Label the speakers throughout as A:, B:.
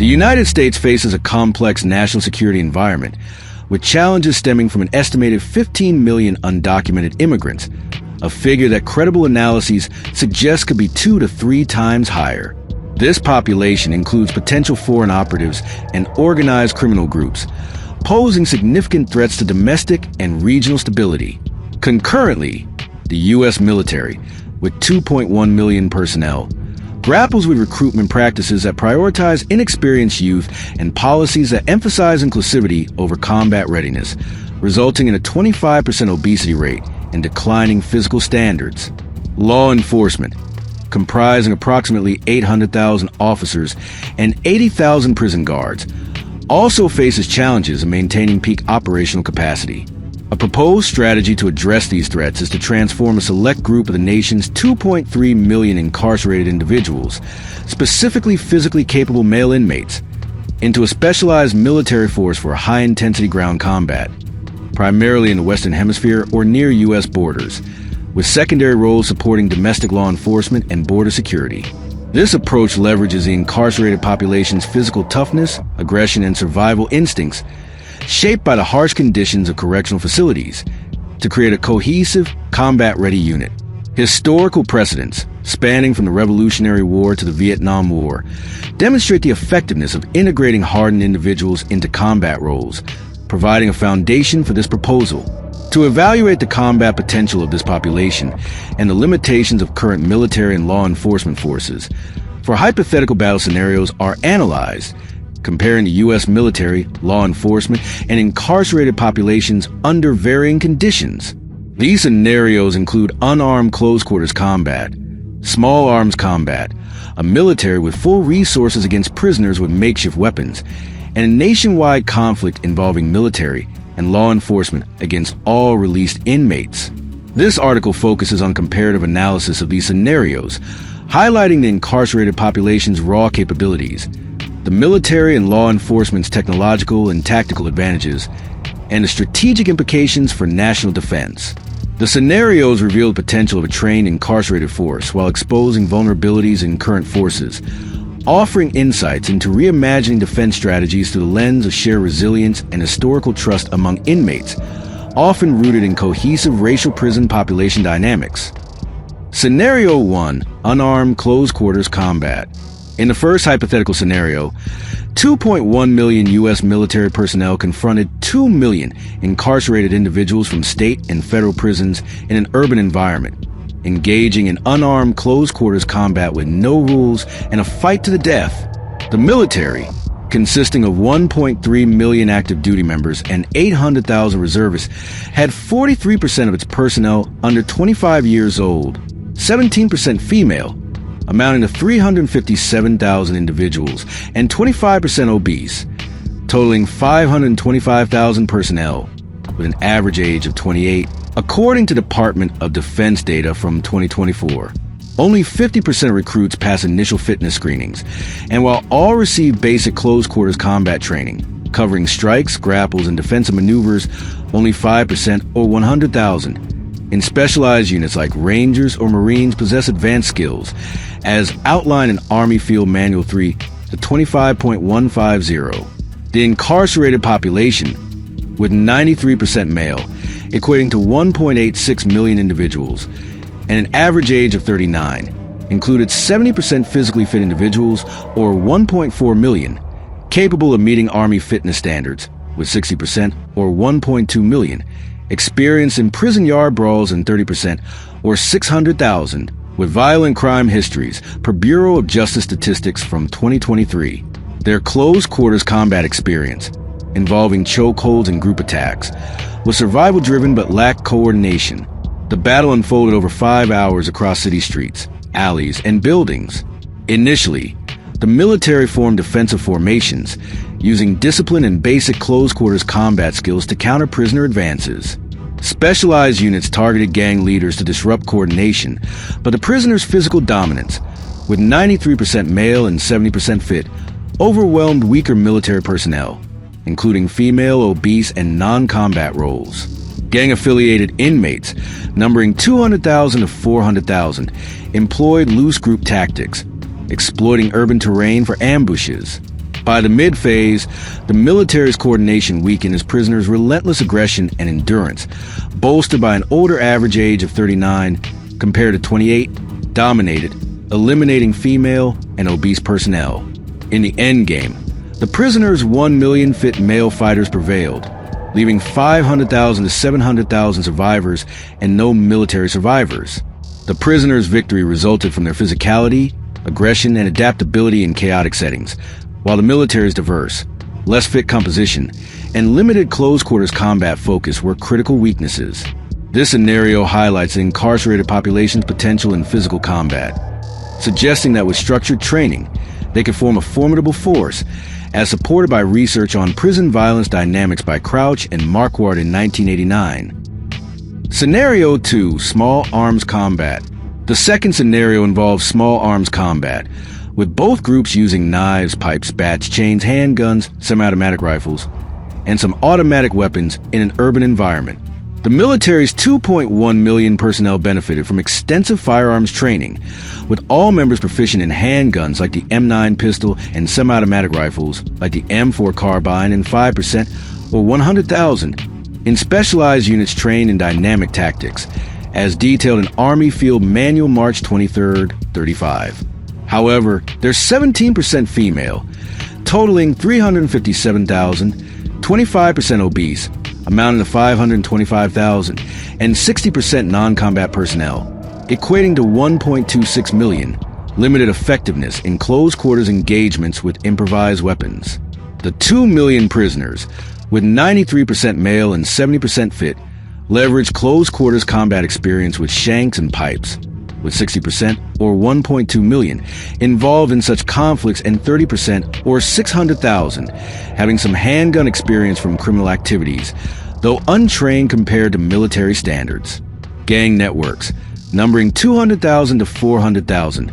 A: The United States faces a complex national security environment, with challenges stemming from an estimated 15 million undocumented immigrants, a figure that credible analyses suggest could be 2 to 3 times higher. This population includes potential foreign operatives and organized criminal groups, posing significant threats to domestic and regional stability. Concurrently, the U.S. military, with 2.1 million personnel, grapples with recruitment practices that prioritize inexperienced youth and policies that emphasize inclusivity over combat readiness, resulting in a 25% obesity rate and declining physical standards. Law enforcement, comprising approximately 800,000 officers and 80,000 prison guards, also faces challenges in maintaining peak operational capacity. A proposed strategy to address these threats is to transform a select group of the nation's 2.3 million incarcerated individuals, specifically physically capable male inmates, into a specialized military force for high-intensity ground combat, primarily in the Western Hemisphere or near U.S. borders, with secondary roles supporting domestic law enforcement and border security. This approach leverages the incarcerated population's physical toughness, aggression, and survival instincts, shaped by the harsh conditions of correctional facilities, to create a cohesive, combat-ready unit. Historical precedents, spanning from the Revolutionary War to the Vietnam War, demonstrate the effectiveness of integrating hardened individuals into combat roles, providing a foundation for this proposal. To evaluate the combat potential of this population and the limitations of current military and law enforcement forces, for hypothetical battle scenarios are analyzed, comparing the U.S. military, law enforcement, and incarcerated populations under varying conditions. These scenarios include unarmed close-quarters combat, small arms combat, a military with full resources against prisoners with makeshift weapons, and a nationwide conflict involving military and law enforcement against all released inmates. This article focuses on comparative analysis of these scenarios, highlighting the incarcerated population's raw capabilities, the military and law enforcement's technological and tactical advantages, and the strategic implications for national defense. The scenarios reveal the potential of a trained incarcerated force while exposing vulnerabilities in current forces, offering insights into reimagining defense strategies through the lens of shared resilience and historical trust among inmates, often rooted in cohesive racial prison population dynamics. Scenario 1. Unarmed close-quarters combat. In the first hypothetical scenario, 2.1 million U.S. military personnel confronted 2 million incarcerated individuals from state and federal prisons in an urban environment, engaging in unarmed close-quarters combat with no rules and a fight to the death. The military, consisting of 1.3 million active duty members and 800,000 reservists, had 43% of its personnel under 25 years old, 17% female, amounting to 357,000 individuals, and 25% obese, totaling 525,000 personnel, with an average age of 28, according to Department of Defense data from 2024. Only 50% of recruits pass initial fitness screenings, and while all receive basic close-quarters combat training, covering strikes, grapples, and defensive maneuvers, only 5%, or 100,000, in specialized units like Rangers or Marines possess advanced skills, as outlined in Army Field Manual 3 to 25.150. The incarcerated population, with 93% male, equating to 1.86 million individuals, and an average age of 39, included 70% physically fit individuals, or 1.4 million, capable of meeting Army fitness standards, with 60%, or 1.2 million, experienced in prison yard brawls, and 30%, or 600,000, with violent crime histories per Bureau of Justice Statistics from 2023. Their close-quarters combat experience, involving chokeholds and group attacks, was survival-driven but lacked coordination. The battle unfolded over 5 hours across city streets, alleys, and buildings. Initially, the military formed defensive formations, using discipline and basic close-quarters combat skills to counter prisoner advances. Specialized units targeted gang leaders to disrupt coordination, but the prisoners' physical dominance, with 93% male and 70% fit, overwhelmed weaker military personnel, including female, obese, and non-combat roles. Gang-affiliated inmates, numbering 200,000 to 400,000, employed loose group tactics, exploiting urban terrain for ambushes. By the mid-phase, the military's coordination weakened as prisoners' relentless aggression and endurance, bolstered by an older average age of 39 compared to 28, dominated, eliminating female and obese personnel. In the endgame, the prisoners' 1 million fit male fighters prevailed, leaving 500,000 to 700,000 survivors and no military survivors. The prisoners' victory resulted from their physicality, aggression, and adaptability in chaotic settings, while the military's diverse, less fit composition, and limited close-quarters combat focus were critical weaknesses. This scenario highlights the incarcerated population's potential in physical combat, suggesting that with structured training, they could form a formidable force, as supported by research on prison violence dynamics by Crouch and Marquardt in 1989. Scenario 2, Small Arms Combat. The second scenario involves small arms combat, with both groups using knives, pipes, bats, chains, handguns, semi-automatic rifles, and some automatic weapons in an urban environment. The military's 2.1 million personnel benefited from extensive firearms training, with all members proficient in handguns like the M9 pistol and semi-automatic rifles like the M4 carbine, and 5%, or 100,000, in specialized units trained in dynamic tactics, as detailed in Army Field Manual March 23, 35. However, they're 17% female, totaling 357,000, 25% obese, amounting to 525,000, and 60% non-combat personnel, equating to 1.26 million, limited effectiveness in close-quarters engagements with improvised weapons. The 2 million prisoners, with 93% male and 70% fit, leveraged close-quarters combat experience with shanks and pipes, with 60%, or 1.2 million, involved in such conflicts, and 30%, or 600,000, having some handgun experience from criminal activities, though untrained compared to military standards. Gang networks, numbering 200,000 to 400,000,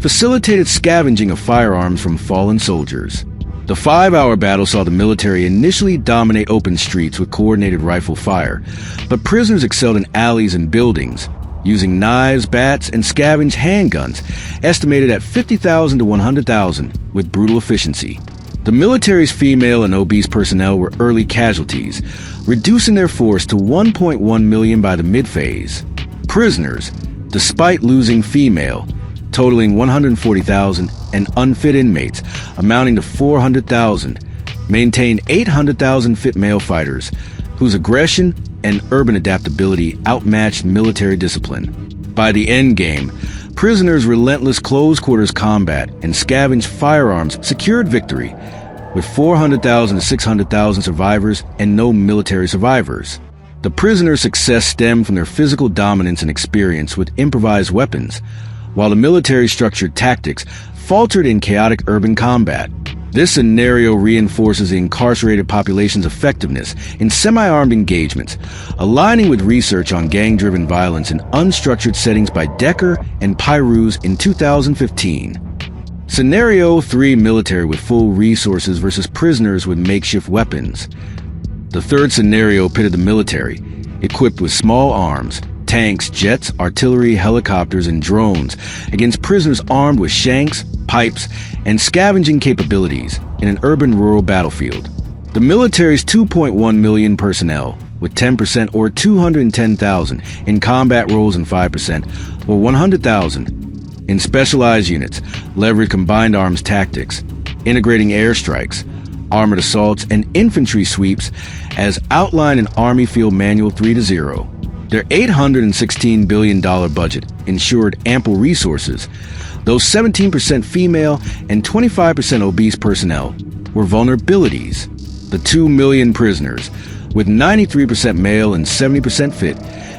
A: facilitated scavenging of firearms from fallen soldiers. The 5-hour battle saw the military initially dominate open streets with coordinated rifle fire, but prisoners excelled in alleys and buildings, using knives, bats, and scavenged handguns, estimated at 50,000 to 100,000, with brutal efficiency. The military's female and obese personnel were early casualties, reducing their force to 1.1 million by the mid-phase. Prisoners, despite losing female, totaling 140,000, and unfit inmates, amounting to 400,000, maintained 800,000 fit male fighters, whose aggression and urban adaptability outmatched military discipline. By the endgame, prisoners' relentless close-quarters combat and scavenged firearms secured victory, with 400,000 to 600,000 survivors and no military survivors. The prisoners' success stemmed from their physical dominance and experience with improvised weapons, while the military's structured tactics faltered in chaotic urban combat. This scenario reinforces the incarcerated population's effectiveness in semi-armed engagements, aligning with research on gang-driven violence in unstructured settings by Decker and Pyrus in 2015. Scenario 3, Military with full resources versus prisoners with makeshift weapons. The third scenario pitted the military, equipped with small arms, tanks, jets, artillery, helicopters, and drones, against prisoners armed with shanks, pipes, and scavenging capabilities in an urban-rural battlefield. The military's 2.1 million personnel, with 10% or 210,000 in combat roles and 5% or 100,000 in specialized units, leveraged combined arms tactics, integrating airstrikes, armored assaults, and infantry sweeps as outlined in Army Field Manual 3-0. Their $816 billion budget ensured ample resources, though 17% female and 25% obese personnel were vulnerabilities. The 2 million prisoners, with 93% male and 70% fit,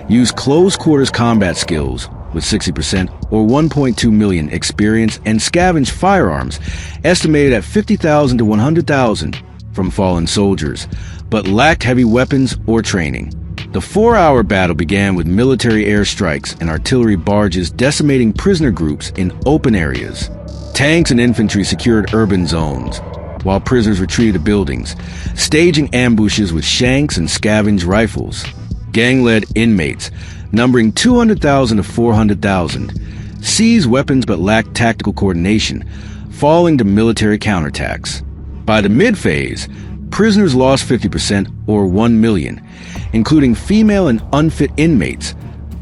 A: used close-quarters combat skills with 60% or 1.2 million experience and scavenged firearms, estimated at 50,000 to 100,000 from fallen soldiers, but lacked heavy weapons or training. The 4-hour battle began with military airstrikes and artillery barges decimating prisoner groups in open areas. Tanks and infantry secured urban zones, while prisoners retreated to buildings, staging ambushes with shanks and scavenged rifles. Gang-led inmates, numbering 200,000 to 400,000, seized weapons but lacked tactical coordination, falling to military counterattacks. By the mid-phase, prisoners lost 50% or 1 million, including female and unfit inmates,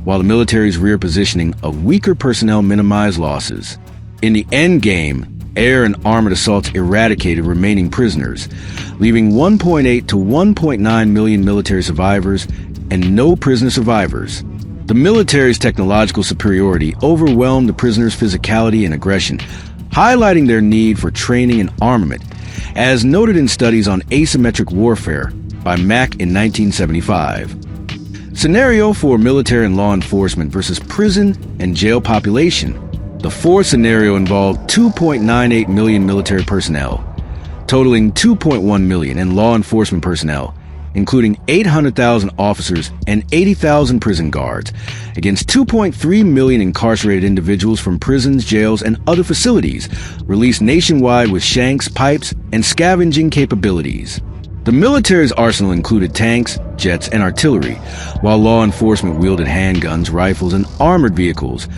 A: while the military's rear positioning of weaker personnel minimized losses. In the endgame, air and armored assaults eradicated remaining prisoners, leaving 1.8 to 1.9 million military survivors and no prisoner survivors. The military's technological superiority overwhelmed the prisoners' physicality and aggression, highlighting their need for training and armament, as noted in studies on asymmetric warfare by Mack in 1975. Scenario for military and law enforcement versus prison and jail population. The fourth scenario involved 2.98 million military personnel, totaling 2.1 million in law enforcement personnel, including 800,000 officers and 80,000 prison guards, against 2.3 million incarcerated individuals from prisons, jails, and other facilities released nationwide with shanks, pipes, and scavenging capabilities. The military's arsenal included tanks, jets, and artillery, while law enforcement wielded handguns, rifles, and armored vehicles,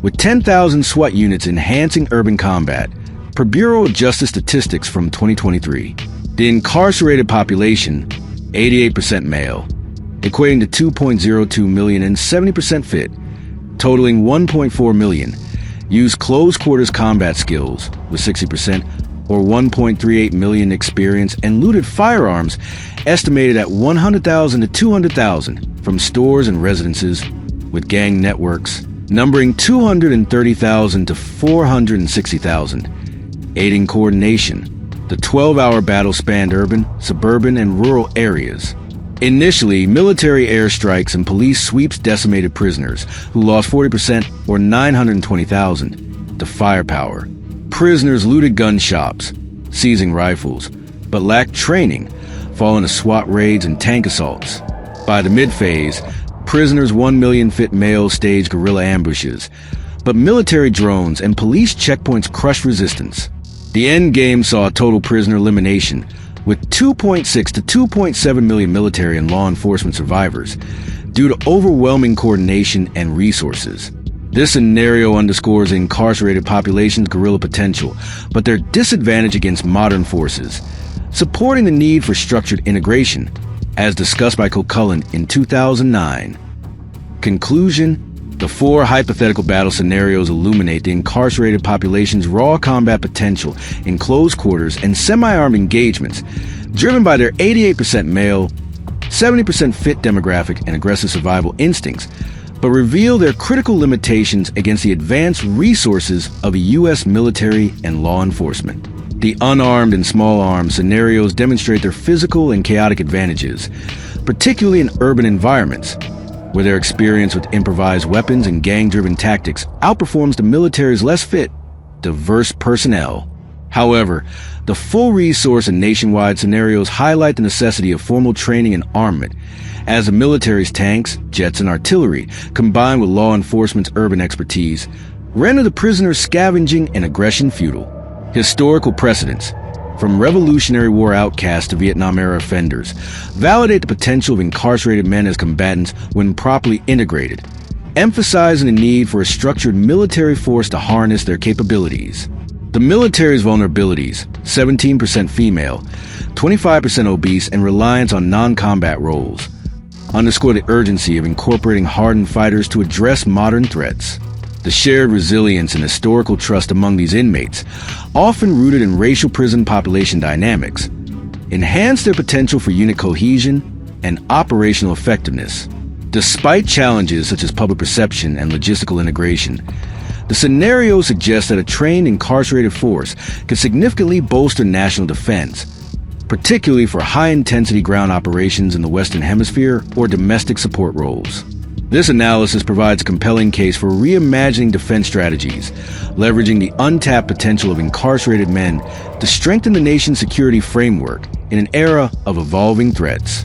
A: with 10,000 SWAT units enhancing urban combat, per Bureau of Justice Statistics from 2023. The incarcerated population, 88% male, equating to 2.02 million and 70% fit, totaling 1.4 million, used close quarters combat skills, with 60%, or 1.38 million experience, and looted firearms estimated at 100,000 to 200,000 from stores and residences, with gang networks numbering 230,000 to 460,000, aiding coordination. The 12-hour battle spanned urban, suburban, and rural areas. Initially, military airstrikes and police sweeps decimated prisoners, who lost 40% or 920,000 to firepower. Prisoners looted gun shops, seizing rifles, but lacked training, falling to SWAT raids and tank assaults. By the mid-phase, prisoners 1 million fit males staged guerrilla ambushes, but military drones and police checkpoints crushed resistance. The end game saw total prisoner elimination, with 2.6 to 2.7 million military and law enforcement survivors, due to overwhelming coordination and resources. This scenario underscores the incarcerated population's guerrilla potential, but their disadvantage against modern forces, supporting the need for structured integration, as discussed by Cullen in 2009. Conclusion: the four hypothetical battle scenarios illuminate the incarcerated population's raw combat potential in close quarters and semi-armed engagements, driven by their 88% male, 70% fit demographic and aggressive survival instincts, but reveal their critical limitations against the advanced resources of the U.S. military and law enforcement. The unarmed and small arms scenarios demonstrate their physical and chaotic advantages, particularly in urban environments, where their experience with improvised weapons and gang-driven tactics outperforms the military's less fit, diverse personnel. However, the full resource and nationwide scenarios highlight the necessity of formal training and armament, as the military's tanks, jets, and artillery, combined with law enforcement's urban expertise, render the prisoner's scavenging and aggression futile. Historical precedents, from Revolutionary War outcasts to Vietnam-era offenders, validate the potential of incarcerated men as combatants when properly integrated, emphasizing the need for a structured military force to harness their capabilities. The military's vulnerabilities, 17% female, 25% obese, and reliance on non-combat roles, underscore the urgency of incorporating hardened fighters to address modern threats. The shared resilience and historical trust among these inmates, often rooted in racial prison population dynamics, enhance their potential for unit cohesion and operational effectiveness. Despite challenges such as public perception and logistical integration, the scenario suggests that a trained incarcerated force could significantly bolster national defense, particularly for high-intensity ground operations in the Western Hemisphere or domestic support roles. This analysis provides a compelling case for reimagining defense strategies, leveraging the untapped potential of incarcerated men to strengthen the nation's security framework in an era of evolving threats.